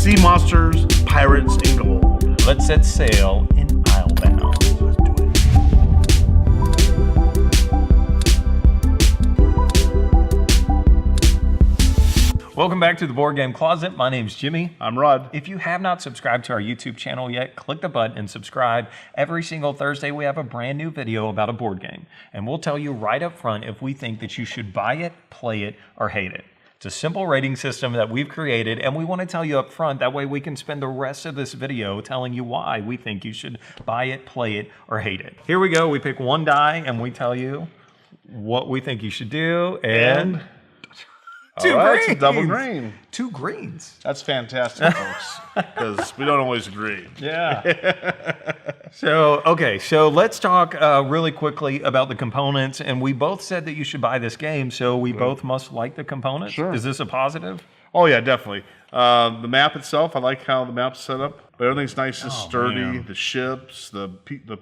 sea monsters, pirates, and gold. Let's set sail in Islebound. Let's do it. Welcome back to the Board Game Closet. My name's Jimmy. I'm Rod. If you have not subscribed to our YouTube channel yet, click the button and subscribe. Every single Thursday we have a brand new video about a board game. And we'll tell you right up front if we think that you should buy it, play it, or hate it. It's a simple rating system that we've created, and we want to tell you up front. That way we can spend the rest of this video telling you why we think you should buy it, play it, or hate it. Here we go. We pick one die, and we tell you what we think you should do. And two greens. Some double green. Two greens. That's fantastic, folks, because we don't always agree. Yeah. So let's talk really quickly about the components. And we both said that you should buy this game, so we both must like the components. Sure. Is this a positive? Oh, yeah, definitely. The map itself, I like how the map's set up. But everything's nice and sturdy. Man. The ships, the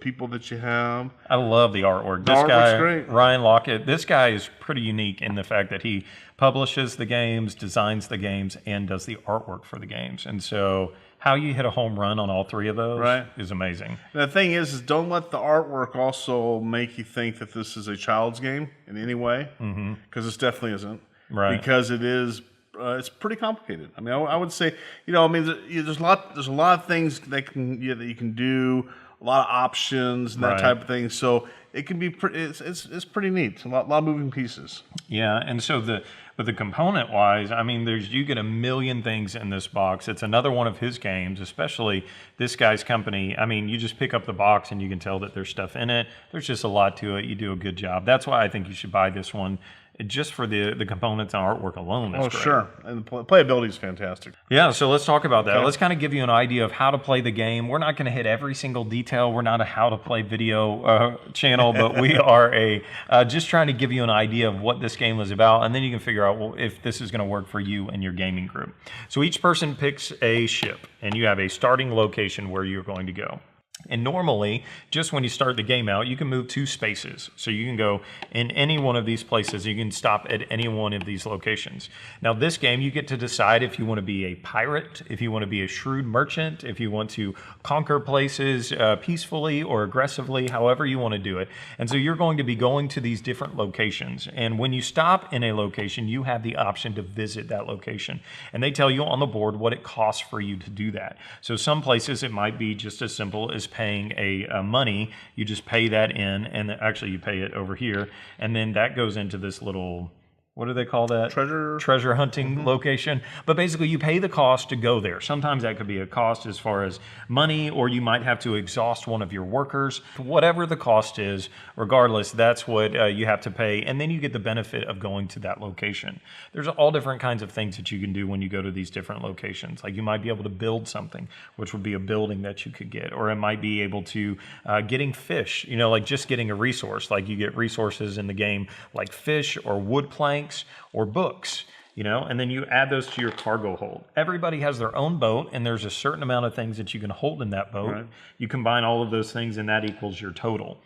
people that you have. I love the artwork. The artwork's great. Ryan Lockett, this guy is pretty unique in the fact that he publishes the games, designs the games, and does the artwork for the games. And so how you hit a home run on all three of those is amazing. And the thing is don't let the artwork also make you think that this is a child's game in any way, because this definitely isn't. Right. Because it is. It's pretty complicated. I mean, I would say, there's a lot of things that you can do, a lot of options and that type of thing. So it can be it's pretty neat. A lot of moving pieces. Yeah, and so but the component wise, I mean, you get a million things in this box. It's another one of his games, especially this guy's company. I mean, you just pick up the box and you can tell that there's stuff in it. There's just a lot to it. You do a good job. That's why I think you should buy this one. Just for the components and artwork alone. That's great. Sure. And the playability is fantastic. Yeah, so let's talk about that. Okay. Let's kind of give you an idea of how to play the game. We're not going to hit every single detail. We're not a how to play video channel, but we are just trying to give you an idea of what this game is about, and then you can figure out if this is going to work for you and your gaming group. So each person picks a ship, and you have a starting location where you're going to go. And normally, just when you start the game out, you can move 2 spaces. So you can go in any one of these places. You can stop at any one of these locations. Now, this game, you get to decide if you want to be a pirate, if you want to be a shrewd merchant, if you want to conquer places peacefully or aggressively, however you want to do it. And so you're going to be going to these different locations. And when you stop in a location, you have the option to visit that location. And they tell you on the board what it costs for you to do that. So some places, it might be just as simple as paying a money. You just pay that in, and actually you pay it over here, and then that goes into this little, what do they call that? Treasure hunting location. But basically you pay the cost to go there. Sometimes that could be a cost as far as money, or you might have to exhaust one of your workers. Whatever the cost is, regardless, that's what you have to pay, and then you get the benefit of going to that location. There's all different kinds of things that you can do when you go to these different locations. Like you might be able to build something, which would be a building that you could get, or it might be able to getting fish, like just getting a resource. Like you get resources in the game like fish or wood planks or books, and then you add those to your cargo hold. Everybody has their own boat, and there's a certain amount of things that you can hold in that boat. Right. You combine all of those things, and that equals your total.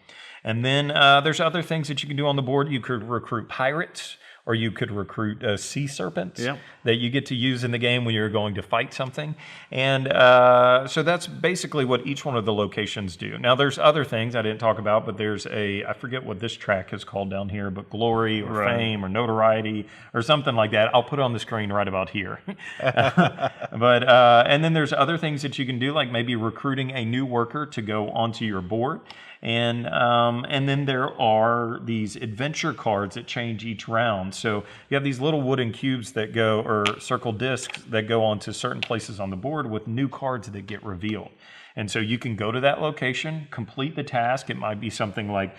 And then there's other things that you can do on the board. You could recruit pirates, or you could recruit sea serpents that you get to use in the game when you're going to fight something. And so that's basically what each one of the locations do. Now, there's other things I didn't talk about, but there's I forget what this track is called down here, but glory or fame or notoriety or something like that. I'll put it on the screen right about here. But and then there's other things that you can do, like maybe recruiting a new worker to go onto your board. And then there are these adventure cards that change each round. So you have these little wooden cubes that go, or circle discs that go onto certain places on the board with new cards that get revealed. And so you can go to that location, complete the task. It might be something like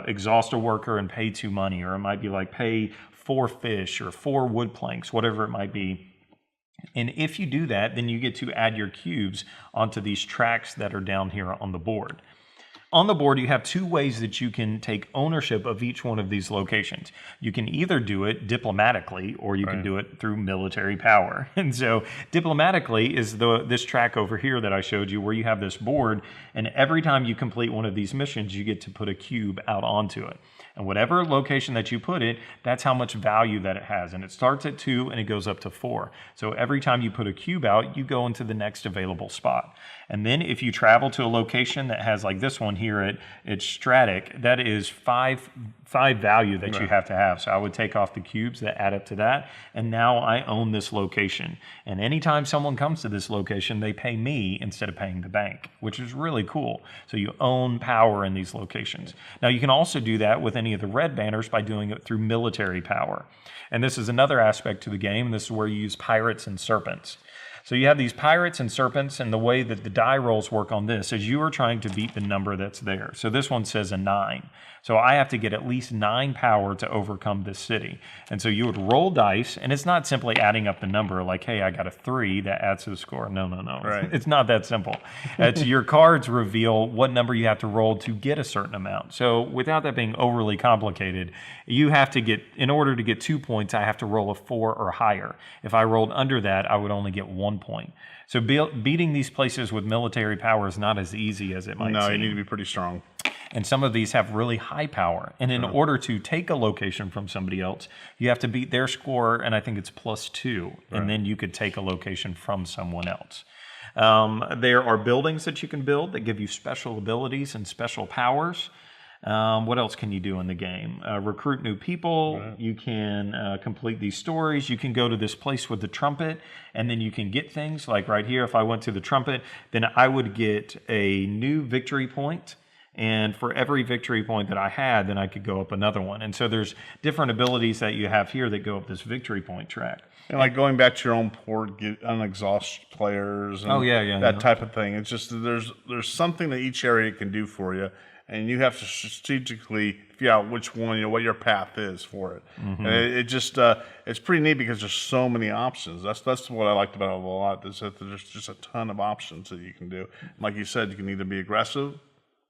exhaust a worker and pay 2 money, or it might be like pay 4 fish or 4 wood planks, whatever it might be. And if you do that, then you get to add your cubes onto these tracks that are down here on the board. on the board, you have two ways that you can take ownership of each one of these locations. You can either do it diplomatically, or you can do it through military power. And so diplomatically is this track over here that I showed you, where you have this board, and every time you complete one of these missions, you get to put a cube out onto it. And whatever location that you put it, that's how much value that it has. And it starts at 2 and it goes up to 4. So every time you put a cube out, you go into the next available spot. And then if you travel to a location that has, like this one here at Stratic, that is 5 value that you have to have. So I would take off the cubes that add up to that. And now I own this location. And anytime someone comes to this location, they pay me instead of paying the bank, which is really cool. So you own power in these locations. Now you can also do that with any of the red banners by doing it through military power. And this is another aspect to the game. This is where you use pirates and serpents. So you have these pirates and serpents, and the way that the die rolls work on this is you are trying to beat the number that's there. So this one says a 9. So I have to get at least 9 power to overcome this city. And so you would roll dice, and it's not simply adding up the number like, hey, I got a 3 that adds to the score. No. Right. It's not that simple. It's your cards reveal what number you have to roll to get a certain amount. So without that being overly complicated, you have to get, in order to get 2 points, I have to roll a 4 or higher. If I rolled under that, I would only get 1 point. So beating these places with military power is not as easy as it might seem. No, you need to be pretty strong. And some of these have really high power. And in order to take a location from somebody else, you have to beat their score, and I think it's +2. And then you could take a location from someone else. There are buildings that you can build that give you special abilities and special powers. What else can you do in the game? Recruit new people. You can complete these stories. You can go to this place with the trumpet, and then you can get things. Like right here, if I went to the trumpet, then I would get a new victory point. And for every victory point that I had, then I could go up another one. And so there's different abilities that you have here that go up this victory point track. And like going back to your own port, unexhaust players, and that type of thing. It's just there's something that each area can do for you, and you have to strategically figure out which one, what your path is for it. And it just it's pretty neat because there's so many options. That's what I liked about it a lot. Is that there's just a ton of options that you can do. Like you said, you can either be aggressive,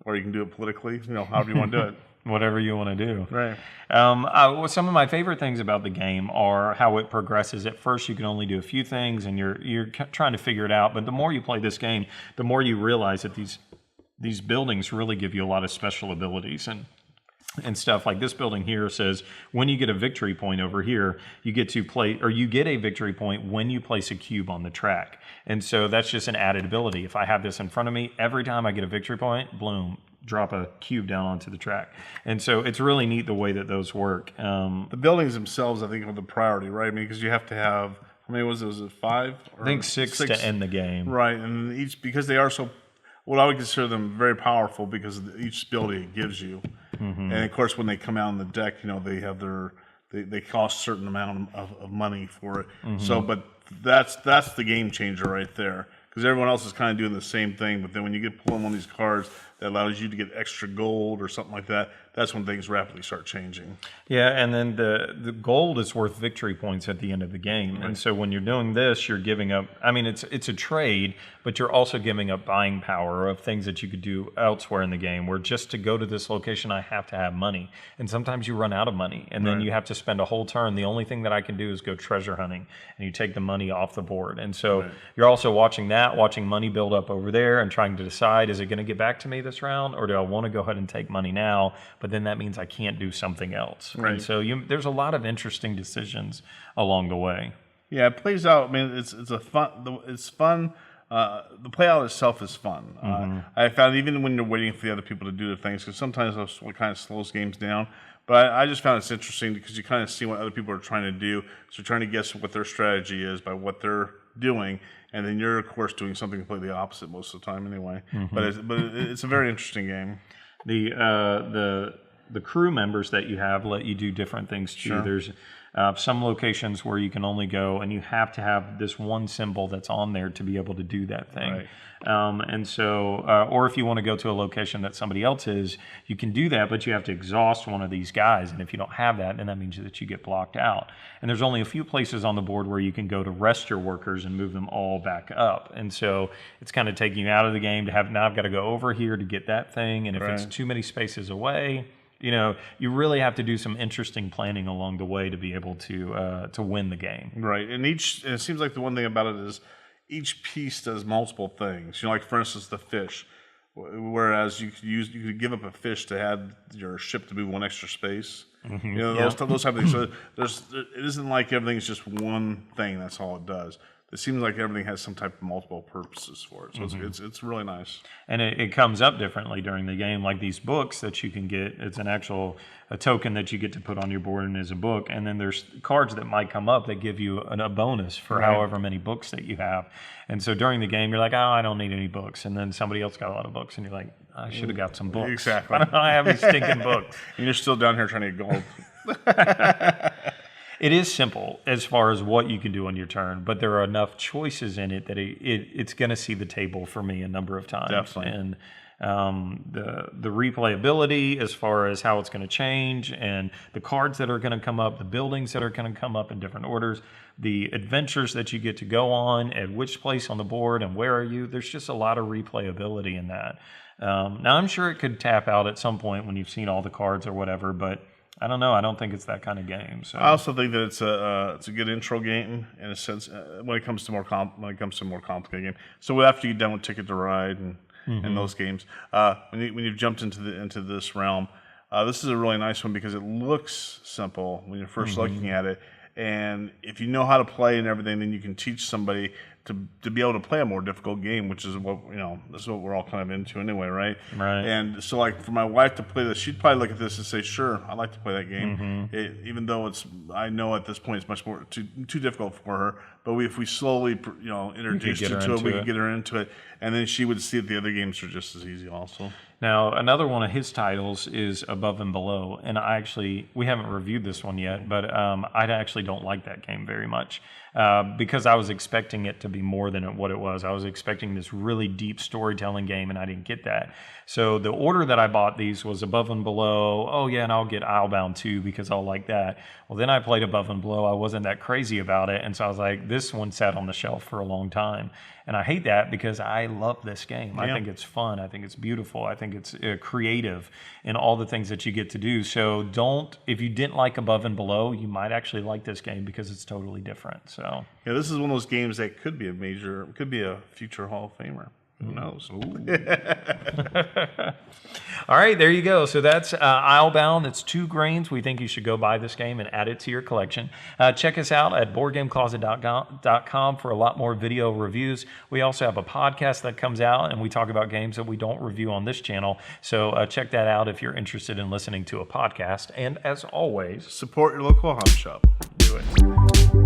or you can do it politically, however you want to do it. Whatever you want to do. Right. Some of my favorite things about the game are how it progresses. At first, you can only do a few things, and you're trying to figure it out. But the more you play this game, the more you realize that these buildings really give you a lot of special abilities and stuff. Like this building here says, when you get a victory point over here, you get a victory point when you place a cube on the track. And so that's just an added ability. If I have this in front of me, every time I get a victory point, bloom, drop a cube down onto the track. And so it's really neat the way that those work. The buildings themselves, I think, are the priority, right? I mean, because you have to have, how many was it 5? I think six to end the game. Right, and because they are so, well, I would consider them very powerful because of each ability it gives you. And of course, when they come out on the deck, they have they cost a certain amount of money for it. So, but that's the game changer right there, because everyone else is kind of doing the same thing. But then when you get pulling one of these cards that allows you to get extra gold or something like that, that's when things rapidly start changing. Yeah, and then the gold is worth victory points at the end of the game. And so when you're doing this, you're giving up, I mean, it's a trade, but you're also giving up buying power of things that you could do elsewhere in the game, where just to go to this location, I have to have money. And sometimes you run out of money, and then you have to spend a whole turn. The only thing that I can do is go treasure hunting, and you take the money off the board. And so you're also watching money build up over there and trying to decide, is it going to get back to me this round, or do I want to go ahead and take money now? But then that means I can't do something else. Right. And so there's a lot of interesting decisions along the way. Yeah, it plays out. I mean, it's fun. The play out itself is fun. I found even when you're waiting for the other people to do their things, because sometimes that's what kind of slows games down. But I just found it's interesting because you kind of see what other people are trying to do. So you're trying to guess what their strategy is by what they're doing, and then you're of course doing something completely opposite most of the time anyway. But it's a very interesting game. the crew members that you have let you do different things too. Sure. There's some locations where you can only go and you have to have this one symbol that's on there to be able to do that thing. Right. And so, or if you want to go to a location that somebody else is, you can do that, but you have to exhaust one of these guys. And if you don't have that, then that means that you get blocked out. And there's only a few places on the board where you can go to rest your workers and move them all back up. And so it's kind of taking you out of the game to have, now I've got to go over here to get that thing. And if it's too many spaces away, you know, you really have to do some interesting planning along the way to be able to win the game. Right. And it seems like the one thing about it is each piece does multiple things. You know, like for instance, the fish. Whereas you could give up a fish to add your ship to move one extra space. Mm-hmm. You know, those type of things. So it isn't like everything's just one thing. That's all it does. It seems like everything has some type of multiple purposes for it. So it's really nice. And it comes up differently during the game, like these books that you can get. It's a token that you get to put on your board and is a book. And then there's cards that might come up that give you a bonus for however many books that you have. And so during the game, you're like, oh, I don't need any books. And then somebody else got a lot of books. And you're like, I should have got some books. Exactly. Why don't I have these stinking books? And you're still down here trying to get gold. It is simple as far as what you can do on your turn, but there are enough choices in it that it's going to see the table for me a number of times. Definitely. And the replayability as far as how it's going to change, and the cards that are going to come up, the buildings that are going to come up in different orders, the adventures that you get to go on, at which place on the board and where are you. There's just a lot of replayability in that. Now, I'm sure it could tap out at some point when you've seen all the cards or whatever, but I don't know. I don't think it's that kind of game. So I also think that it's a good intro game in a sense when it comes to more complicated game. So after you're done with Ticket to Ride and those games, when you've jumped into this realm, this is a really nice one because it looks simple when you're first looking at it, and if you know how to play and everything, then you can teach somebody to be able to play a more difficult game, which is what this is what we're all kind of into anyway, right? Right. And so, like for my wife to play this, she'd probably look at this and say, "Sure, I'd like to play that game," even though I know at this point it's much more too difficult for her. But if we slowly, introduced her to it, we could get her into it, and then she would see that the other games are just as easy, also. Now, another one of his titles is Above and Below, and we haven't reviewed this one yet, but I actually don't like that game very much because I was expecting it to be more than what it was. I was expecting this really deep storytelling game, and I didn't get that. So the order that I bought these was Above and Below. Oh yeah, and I'll get Islebound too because I'll like that. Well, then I played Above and Below. I wasn't that crazy about it, and so I was like, this one sat on the shelf for a long time. And I hate that because I love this game. Yeah. I think it's fun. I think it's beautiful. I think it's creative in all the things that you get to do. So if you didn't like Above and Below, you might actually like this game because it's totally different. So yeah, this is one of those games that could be a future Hall of Famer. Who knows? All right, there you go. So that's Islebound. It's 2 grains. We think you should go buy this game and add it to your collection. Check us out at BoardGameCloset.com for a lot more video reviews. We also have a podcast that comes out, and we talk about games that we don't review on this channel. So check that out if you're interested in listening to a podcast. And as always, support your local hobby shop. Do it.